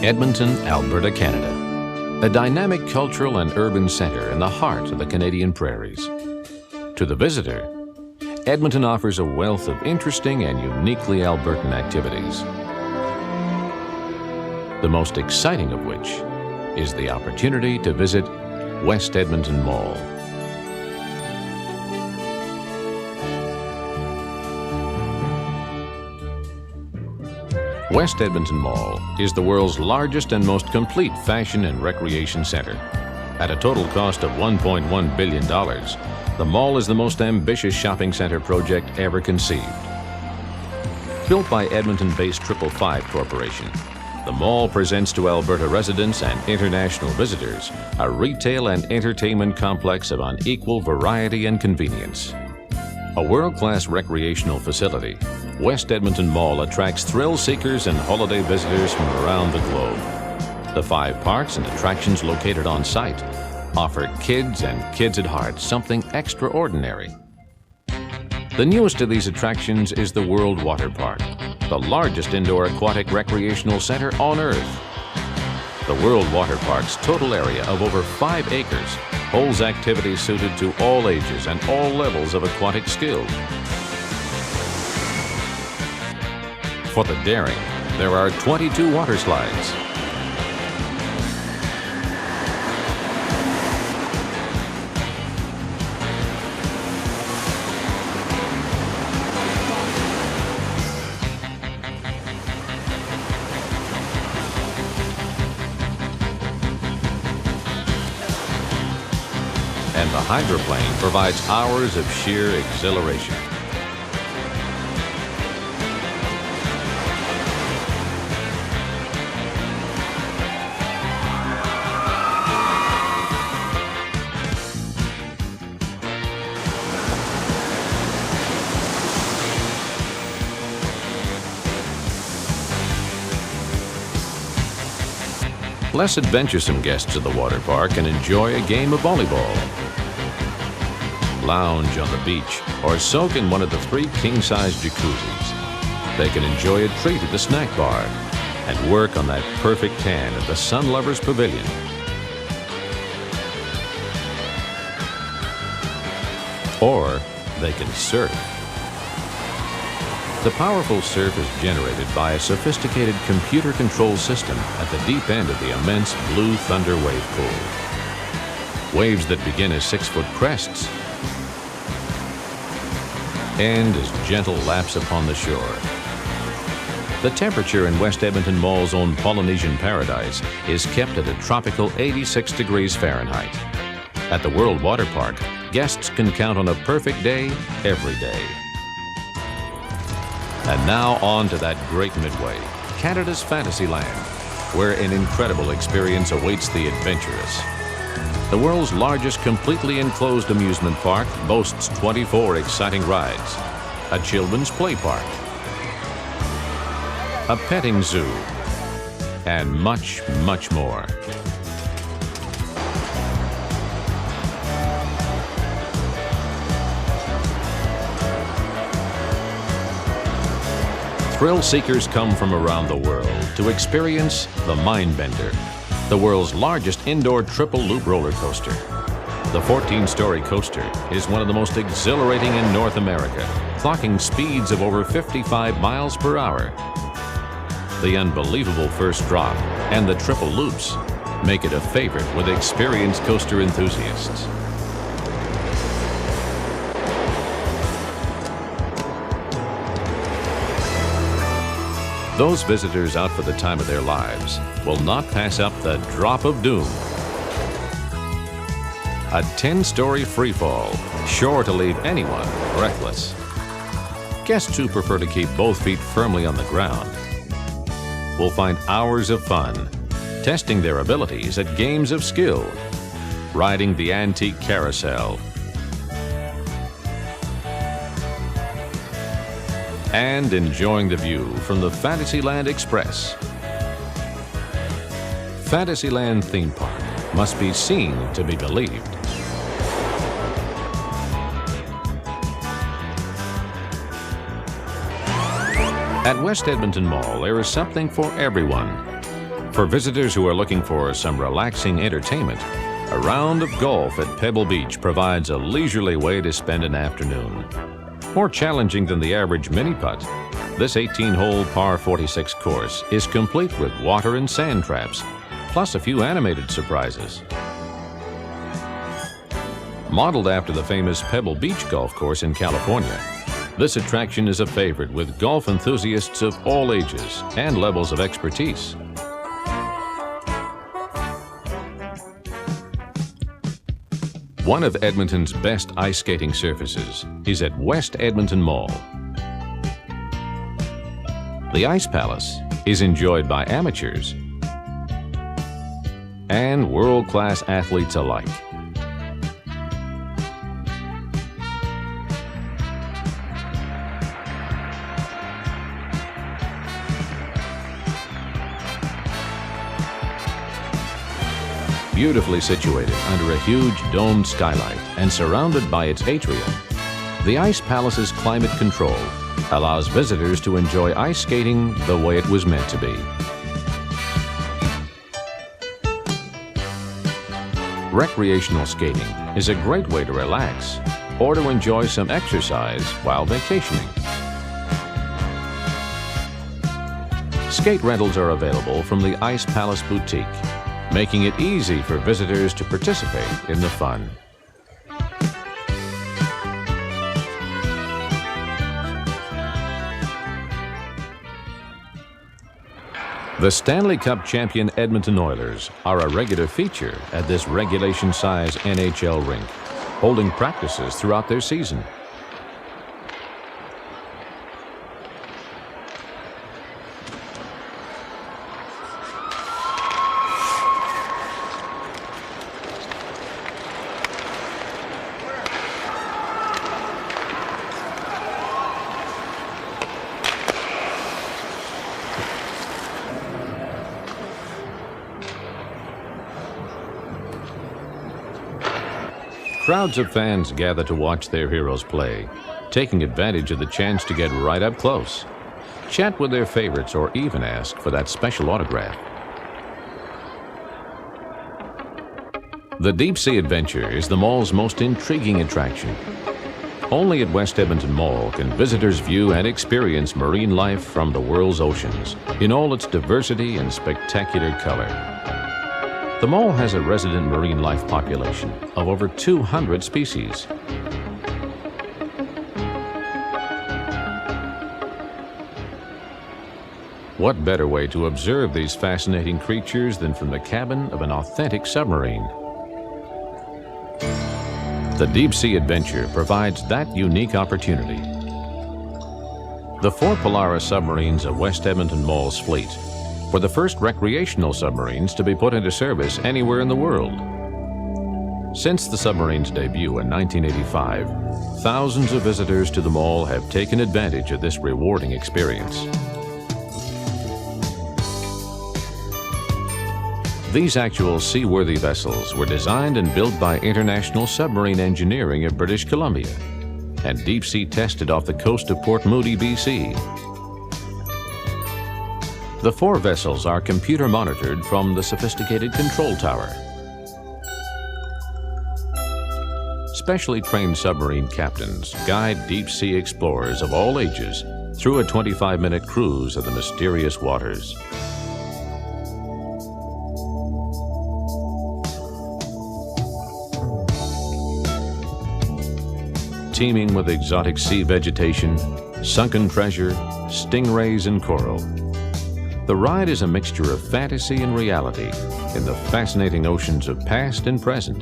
Edmonton, Alberta, Canada. A dynamic cultural and urban center in the heart of the Canadian prairies. To the visitor, Edmonton offers a wealth of interesting and uniquely Albertan activities. The most exciting of which is the opportunity to visit West Edmonton Mall. West Edmonton Mall is the world's largest and most complete fashion and recreation center. At a total cost of $1.1 billion, the mall is the most ambitious shopping center project ever conceived. Built by Edmonton-based 555 Corporation, the mall presents to Alberta residents and international visitors a retail and entertainment complex of unequal variety and convenience. A world-class recreational facility, West Edmonton Mall attracts thrill seekers and holiday visitors from around the globe. The 5 parks and attractions located on site offer kids and kids at heart something extraordinary. The newest of these attractions is the World Water Park, the largest indoor aquatic recreational center on Earth. The World Water Park's total area of over 5 acres holds activities suited to all ages and all levels of aquatic skill. For the daring, there are 22 water slides. And the hydroplane provides hours of sheer exhilaration. Less adventuresome guests of the water park can enjoy a game of volleyball, lounge on the beach, or soak in one of the 3 king-size jacuzzis. They can enjoy a treat at the snack bar and work on that perfect tan at the Sun Lovers Pavilion. Or they can surf. The powerful surf is generated by a sophisticated computer-controlled system at the deep end of the immense Blue Thunder wave pool. Waves that begin as 6-foot crests end as gentle laps upon the shore. The temperature in West Edmonton Mall's own Polynesian paradise is kept at a tropical 86 degrees Fahrenheit. At the World Water Park, guests can count on a perfect day every day. And now on to that great midway, Canada's Fantasyland, where an incredible experience awaits the adventurous. The world's largest completely enclosed amusement park boasts 24 exciting rides, a children's play park, a petting zoo, and much, much more. Thrill seekers come from around the world to experience the Mindbender, the world's largest indoor triple-loop roller coaster. The 14-story coaster is one of the most exhilarating in North America, clocking speeds of over 55 miles per hour. The unbelievable first drop and the triple loops make it a favorite with experienced coaster enthusiasts. Those visitors out for the time of their lives will not pass up the drop of doom. A 10-story freefall, sure to leave anyone breathless. Guests who prefer to keep both feet firmly on the ground will find hours of fun, testing their abilities at games of skill, riding the antique carousel, and enjoying the view from the Fantasyland Express. Fantasyland Theme Park must be seen to be believed. At West Edmonton Mall, there is something for everyone. For visitors who are looking for some relaxing entertainment, a round of golf at Pebble Beach provides a leisurely way to spend an afternoon. More challenging than the average mini-putt, this 18-hole par 46 course is complete with water and sand traps, plus a few animated surprises. Modeled after the famous Pebble Beach golf course in California, this attraction is a favorite with golf enthusiasts of all ages and levels of expertise. One of Edmonton's best ice skating surfaces is at West Edmonton Mall. The Ice Palace is enjoyed by amateurs and world-class athletes alike. Beautifully situated under a huge domed skylight and surrounded by its atrium, the Ice Palace's climate control allows visitors to enjoy ice skating the way it was meant to be. Recreational skating is a great way to relax or to enjoy some exercise while vacationing. Skate rentals are available from the Ice Palace Boutique, making it easy for visitors to participate in the fun. The Stanley Cup champion Edmonton Oilers are a regular feature at this regulation-size NHL rink, holding practices throughout their season. Crowds of fans gather to watch their heroes play, taking advantage of the chance to get right up close, chat with their favorites, or even ask for that special autograph. The Deep Sea Adventure is the mall's most intriguing attraction. Only at West Edmonton Mall can visitors view and experience marine life from the world's oceans in all its diversity and spectacular color. The mall has a resident marine life population of over 200 species. What better way to observe these fascinating creatures than from the cabin of an authentic submarine? The Deep Sea Adventure provides that unique opportunity. The 4 Polaris submarines of West Edmonton Mall's fleet were the first recreational submarines to be put into service anywhere in the world. Since the submarine's debut in 1985, thousands of visitors to the mall have taken advantage of this rewarding experience. These actual seaworthy vessels were designed and built by International Submarine Engineering of British Columbia and deep-sea tested off the coast of Port Moody, BC. The 4 vessels are computer monitored from the sophisticated control tower. Specially trained submarine captains guide deep-sea explorers of all ages through a 25-minute cruise of the mysterious waters. Teeming with exotic sea vegetation, sunken treasure, stingrays, and coral, the ride is a mixture of fantasy and reality in the fascinating oceans of past and present.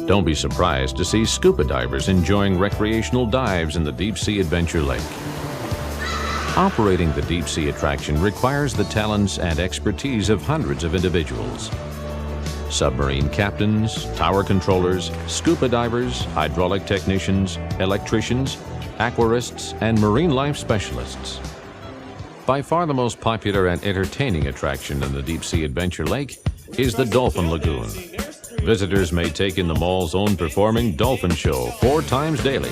Don't be surprised to see scuba divers enjoying recreational dives in the Deep Sea Adventure Lake. Operating the Deep Sea attraction requires the talents and expertise of hundreds of individuals. Submarine captains, tower controllers, scuba divers, hydraulic technicians, electricians, aquarists, and marine life specialists. By far the most popular and entertaining attraction in the Deep Sea Adventure Lake is the Dolphin Lagoon. Visitors may take in the mall's own performing Dolphin show 4 times daily.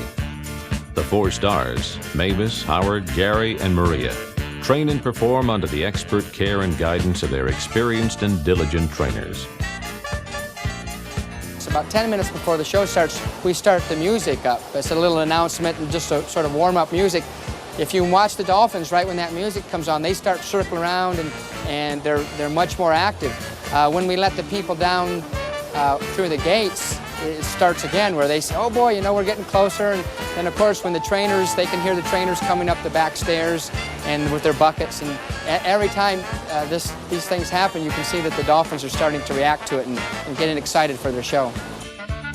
The 4 stars, Mavis, Howard, Gary, and Maria, train and perform under the expert care and guidance of their experienced and diligent trainers. So about 10 minutes before the show starts, we start the music up. It's a little announcement and just a sort of warm-up music. If you watch the dolphins, right when that music comes on, they start circling around and they're much more active. When we let the people down through the gates, it starts again where they say, oh boy, you know, we're getting closer. And then of course when the trainers, they can hear the trainers coming up the back stairs and with their buckets. And every time these things happen, you can see that the dolphins are starting to react to it and getting excited for their show.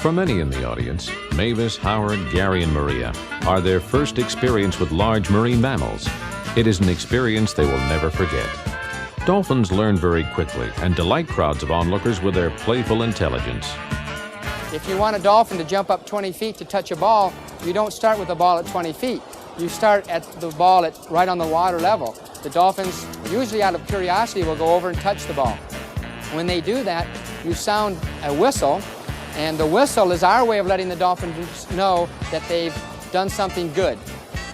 For many in the audience, Mavis, Howard, Gary, and Maria are their first experience with large marine mammals. It is an experience they will never forget. Dolphins learn very quickly and delight crowds of onlookers with their playful intelligence. If you want a dolphin to jump up 20 feet to touch a ball, you don't start with a ball at 20 feet. You start at the ball right on the water level. The dolphins, usually out of curiosity, will go over and touch the ball. When they do that, you sound a whistle, and the whistle is our way of letting the dolphins know that they've done something good.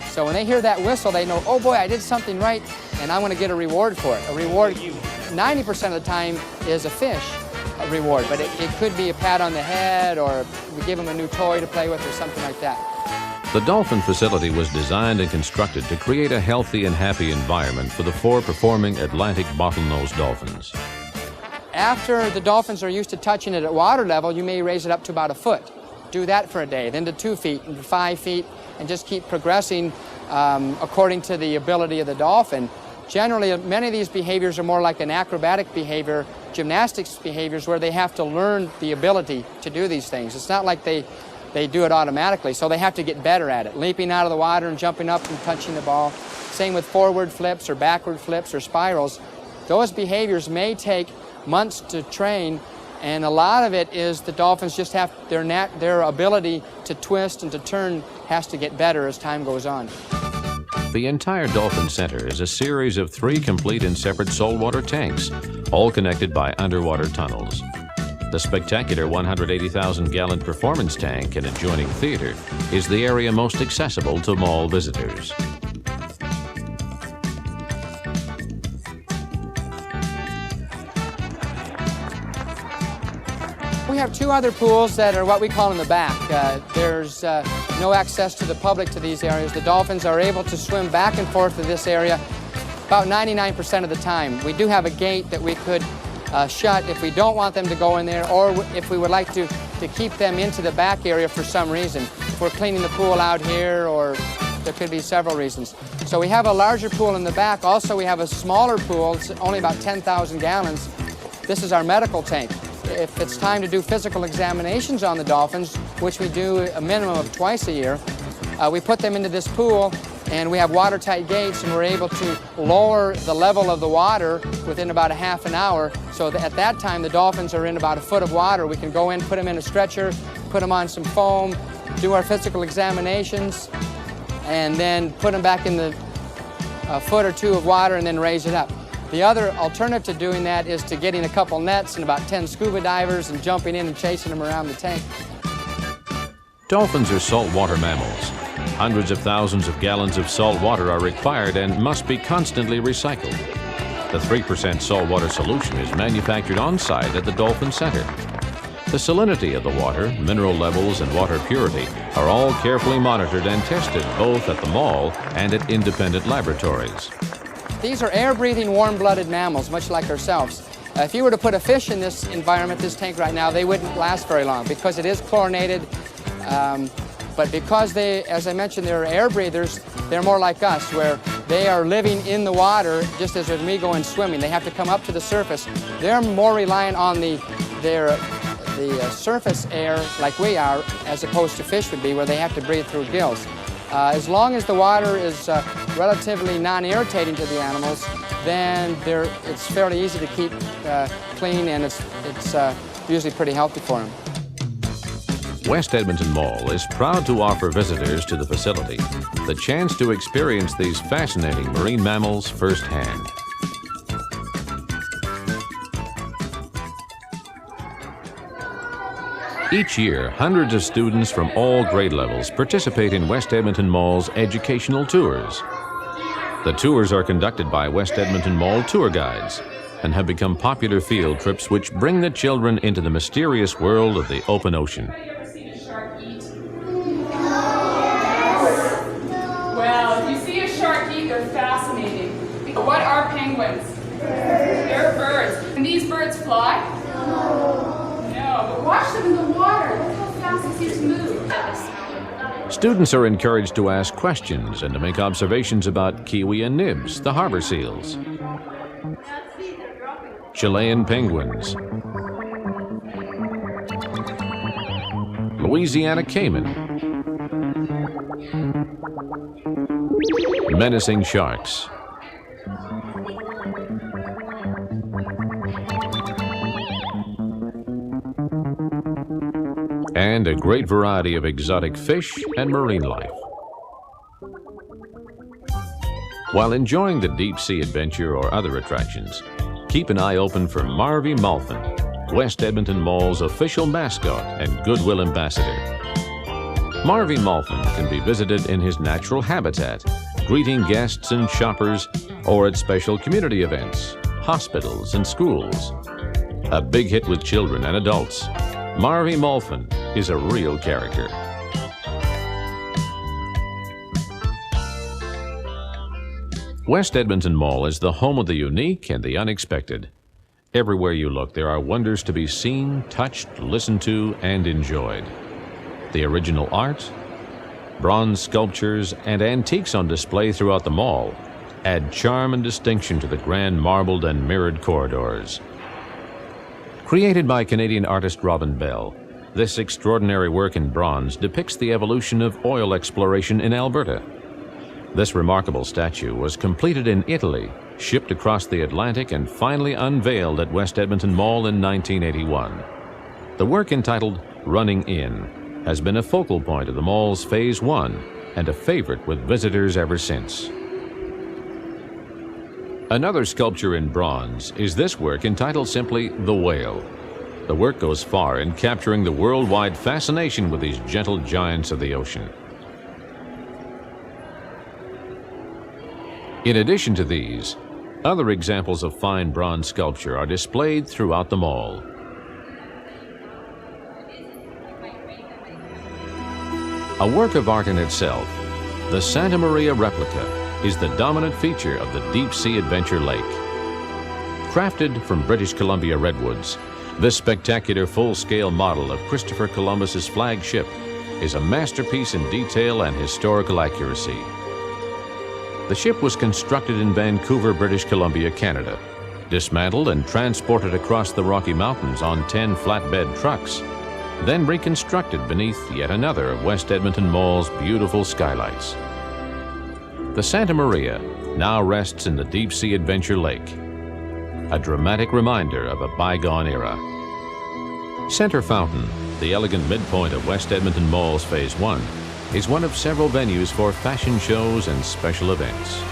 So when they hear that whistle, they know, oh boy, I did something right, and I'm going to get a reward for it. A reward, 90% of the time, is a fish. A reward, but it could be a pat on the head, or we give them a new toy to play with, or something like that. The Dolphin facility was designed and constructed to create a healthy and happy environment for the 4 performing Atlantic bottlenose dolphins. After the dolphins are used to touching it at water level, you may raise it up to about a foot. Do that for a day, then to 2 feet, and to 5 feet, and just keep progressing according to the ability of the dolphin. Generally, many of these behaviors are more like an acrobatic behavior, gymnastics behaviors, where they have to learn the ability to do these things. It's not like they do it automatically, so they have to get better at it. Leaping out of the water and jumping up and touching the ball. Same with forward flips or backward flips or spirals. Those behaviors may take months to train, and a lot of it is the dolphins just have their ability to twist and to turn has to get better as time goes on. The entire Dolphin Center is a series of 3 complete and separate saltwater tanks, all connected by underwater tunnels. The spectacular 180,000-gallon performance tank and adjoining theater is the area most accessible to mall visitors. We have 2 other pools that are what we call in the back. There's no access to the public to these areas. The dolphins are able to swim back and forth to this area about 99% of the time. We do have a gate that we could shut if we don't want them to go in there, or if we would like to keep them into the back area for some reason. If we're cleaning the pool out here, or there could be several reasons. So we have a larger pool in the back. Also, we have a smaller pool. It's only about 10,000 gallons. This is our medical tank. If it's time to do physical examinations on the dolphins, which we do a minimum of twice a year, we put them into this pool, and we have watertight gates, and we're able to lower the level of the water within about a half an hour. So that at that time, the dolphins are in about a foot of water. We can go in, put them in a stretcher, put them on some foam, do our physical examinations, and then put them back in the foot or 2 of water and then raise it up. The other alternative to doing that is to getting a couple nets and about 10 scuba divers and jumping in and chasing them around the tank. Dolphins are saltwater mammals. Hundreds of thousands of gallons of salt water are required and must be constantly recycled. The 3% saltwater solution is manufactured on-site at the Dolphin Center. The salinity of the water, mineral levels, and water purity are all carefully monitored and tested both at the mall and at independent laboratories. These are air-breathing, warm-blooded mammals, much like ourselves. If you were to put a fish in this environment, this tank right now, they wouldn't last very long because it is chlorinated. But because they, as I mentioned, they're air breathers, they're more like us, where they are living in the water just as when we go in swimming. They have to come up to the surface. They're more reliant on the surface air like we are, as opposed to fish would be, where they have to breathe through gills. As long as the water is relatively non-irritating to the animals, then it's fairly easy to keep clean, and it's usually pretty healthy for them. West Edmonton Mall is proud to offer visitors to the facility the chance to experience these fascinating marine mammals firsthand. Each year, hundreds of students from all grade levels participate in West Edmonton Mall's educational tours. The tours are conducted by West Edmonton Mall tour guides and have become popular field trips which bring the children into the mysterious world of the open ocean. Have you ever seen a shark eat? Well, if you see a shark eat, they're fascinating. What are penguins? They're birds. Can these birds fly? No, but watch them in the water. Look how fast they seem to move. Students are encouraged to ask questions and to make observations about kiwi and nibs, the harbor seals, Chilean penguins, Louisiana caiman, menacing sharks, and a great variety of exotic fish and marine life. While enjoying the deep-sea adventure or other attractions, keep an eye open for Marvy Malfin, West Edmonton Mall's official mascot and goodwill ambassador. Marvy Malfin can be visited in his natural habitat, greeting guests and shoppers, or at special community events, hospitals, and schools. A big hit with children and adults, Marvy Malfin is a real character. West Edmonton Mall is the home of the unique and the unexpected. Everywhere you look, there are wonders to be seen, touched, listened to, and enjoyed. The original art, bronze sculptures, and antiques on display throughout the mall add charm and distinction to the grand marbled and mirrored corridors. Created by Canadian artist Robin Bell, this extraordinary work in bronze depicts the evolution of oil exploration in Alberta. This remarkable statue was completed in Italy, shipped across the Atlantic, and finally unveiled at West Edmonton Mall in 1981. The work, entitled Running In, has been a focal point of the mall's Phase 1 and a favorite with visitors ever since. Another sculpture in bronze is this work entitled simply The Whale. The work goes far in capturing the worldwide fascination with these gentle giants of the ocean. In addition to these, other examples of fine bronze sculpture are displayed throughout the mall. A work of art in itself, the Santa Maria replica is the dominant feature of the deep-sea adventure lake. Crafted from British Columbia redwoods, this spectacular full-scale model of Christopher Columbus's flagship is a masterpiece in detail and historical accuracy. The ship was constructed in Vancouver, British Columbia, Canada, dismantled and transported across the Rocky Mountains on 10 flatbed trucks, then reconstructed beneath yet another of West Edmonton Mall's beautiful skylights. The Santa Maria now rests in the deep-sea adventure lake, a dramatic reminder of a bygone era. Center Fountain, the elegant midpoint of West Edmonton Mall's Phase 1, is one of several venues for fashion shows and special events.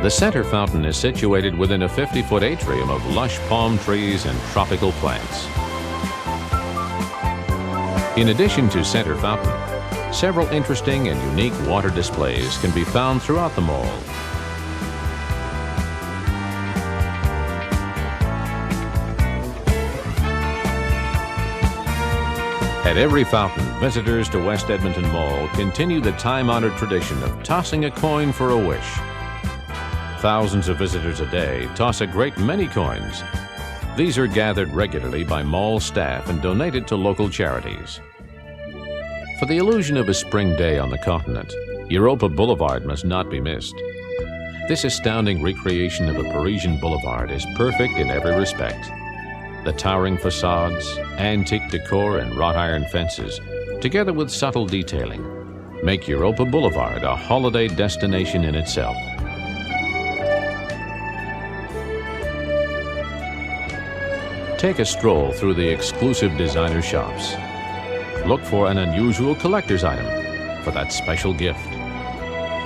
The Center Fountain is situated within a 50-foot atrium of lush palm trees and tropical plants. In addition to Center Fountain, several interesting and unique water displays can be found throughout the mall. At every fountain, visitors to West Edmonton Mall continue the time-honored tradition of tossing a coin for a wish. Thousands of visitors a day toss a great many coins. These are gathered regularly by mall staff and donated to local charities. For the illusion of a spring day on the continent, Europa Boulevard must not be missed. This astounding recreation of a Parisian boulevard is perfect in every respect. The towering facades, antique decor, and wrought iron fences, together with subtle detailing, make Europa Boulevard a holiday destination in itself. Take a stroll through the exclusive designer shops. Look for an unusual collector's item for that special gift.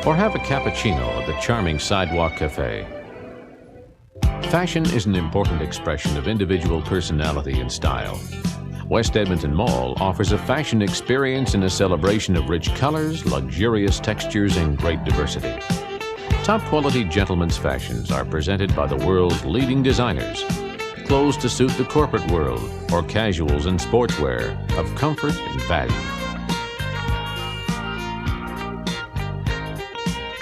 Or have a cappuccino at the charming Sidewalk Cafe. Fashion is an important expression of individual personality and style. West Edmonton Mall offers a fashion experience and a celebration of rich colors, luxurious textures, and great diversity. Top quality gentlemen's fashions are presented by the world's leading designers. Clothes to suit the corporate world or casuals and sportswear of comfort and value.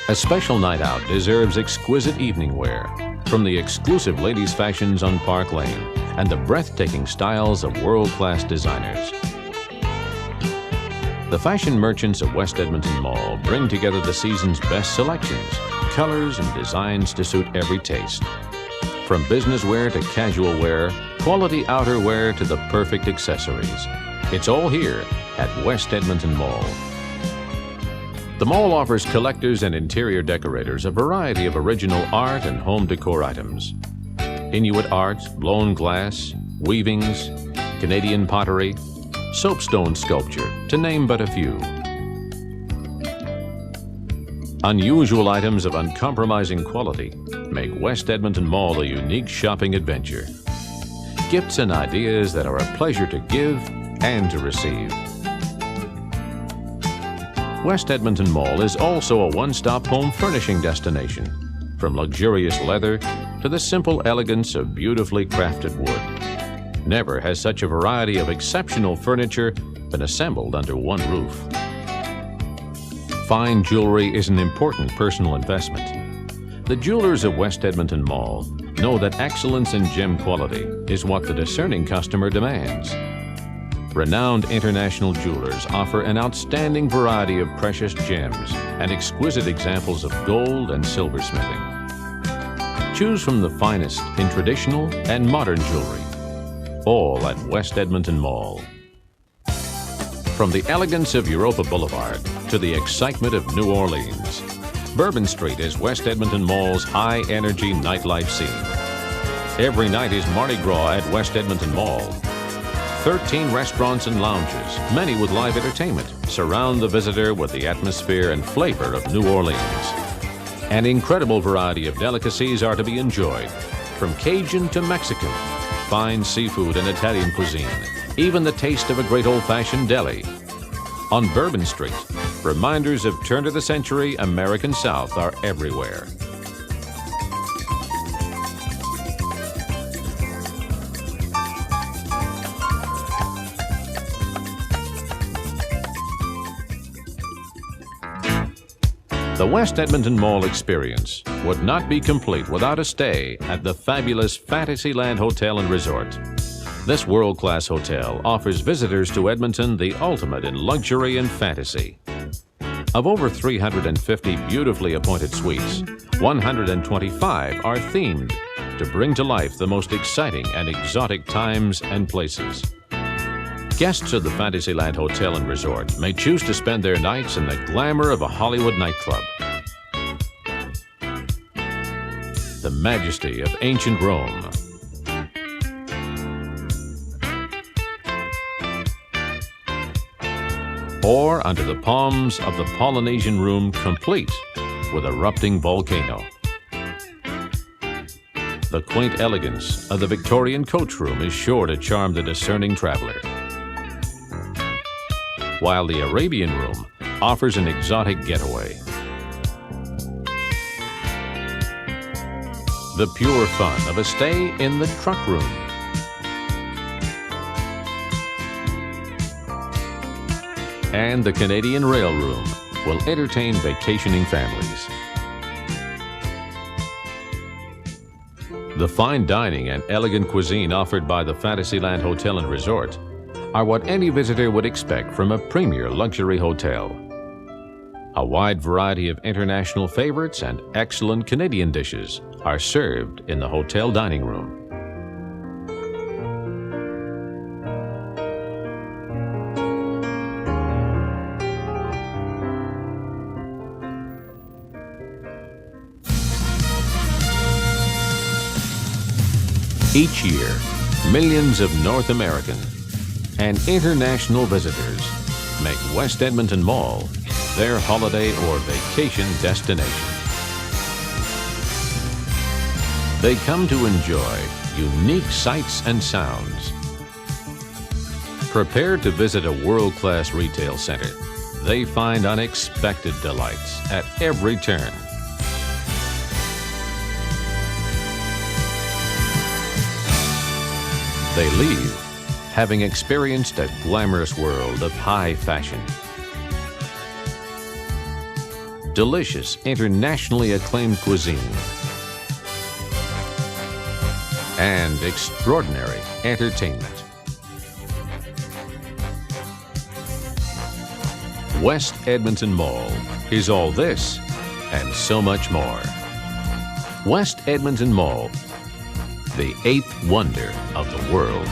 A special night out deserves exquisite evening wear from the exclusive ladies' fashions on Park Lane and the breathtaking styles of world-class designers. The fashion merchants of West Edmonton Mall bring together the season's best selections, colors, and designs to suit every taste. From business wear to casual wear, quality outerwear to the perfect accessories. It's all here at West Edmonton Mall. The mall offers collectors and interior decorators a variety of original art and home decor items. Inuit art, blown glass, weavings, Canadian pottery, soapstone sculpture, to name but a few. Unusual items of uncompromising quality make West Edmonton Mall a unique shopping adventure. Gifts and ideas that are a pleasure to give and to receive. West Edmonton Mall is also a one-stop home furnishing destination. From luxurious leather to the simple elegance of beautifully crafted wood. Never has such a variety of exceptional furniture been assembled under one roof. Fine jewelry is an important personal investment. The jewelers of West Edmonton Mall know that excellence in gem quality is what the discerning customer demands. Renowned international jewelers offer an outstanding variety of precious gems and exquisite examples of gold and silversmithing. Choose from the finest in traditional and modern jewelry, all at West Edmonton Mall. From the elegance of Europa Boulevard to the excitement of New Orleans, Bourbon Street is West Edmonton Mall's high-energy nightlife scene. Every night is Mardi Gras at West Edmonton Mall. 13 restaurants and lounges, many with live entertainment, surround the visitor with the atmosphere and flavor of New Orleans. An incredible variety of delicacies are to be enjoyed, from Cajun to Mexican, fine seafood and Italian cuisine, even the taste of a great old-fashioned deli. On Bourbon Street, reminders of turn-of-the-century American South are everywhere. The West Edmonton Mall experience would not be complete without a stay at the fabulous Fantasyland Hotel and Resort. This world-class hotel offers visitors to Edmonton the ultimate in luxury and fantasy. Of over 350 beautifully appointed suites, 125 are themed to bring to life the most exciting and exotic times and places. Guests of the Fantasyland Hotel and Resort may choose to spend their nights in the glamour of a Hollywood nightclub. The majesty of ancient Rome. Or under the palms of the Polynesian room, complete with erupting volcano. The quaint elegance of the Victorian coach room is sure to charm the discerning traveler, while the Arabian room offers an exotic getaway. The pure fun of a stay in the truck room. And the Canadian Rail Room will entertain vacationing families. The fine dining and elegant cuisine offered by the Fantasyland Hotel and Resort are what any visitor would expect from a premier luxury hotel. A wide variety of international favorites and excellent Canadian dishes are served in the hotel dining room. Each year, millions of North American and international visitors make West Edmonton Mall their holiday or vacation destination. They come to enjoy unique sights and sounds. Prepare to visit a world-class retail center. They find unexpected delights at every turn. They leave, having experienced a glamorous world of high fashion. Delicious, internationally acclaimed cuisine. And extraordinary entertainment. West Edmonton Mall is all this and so much more. West Edmonton Mall, the eighth wonder of the world.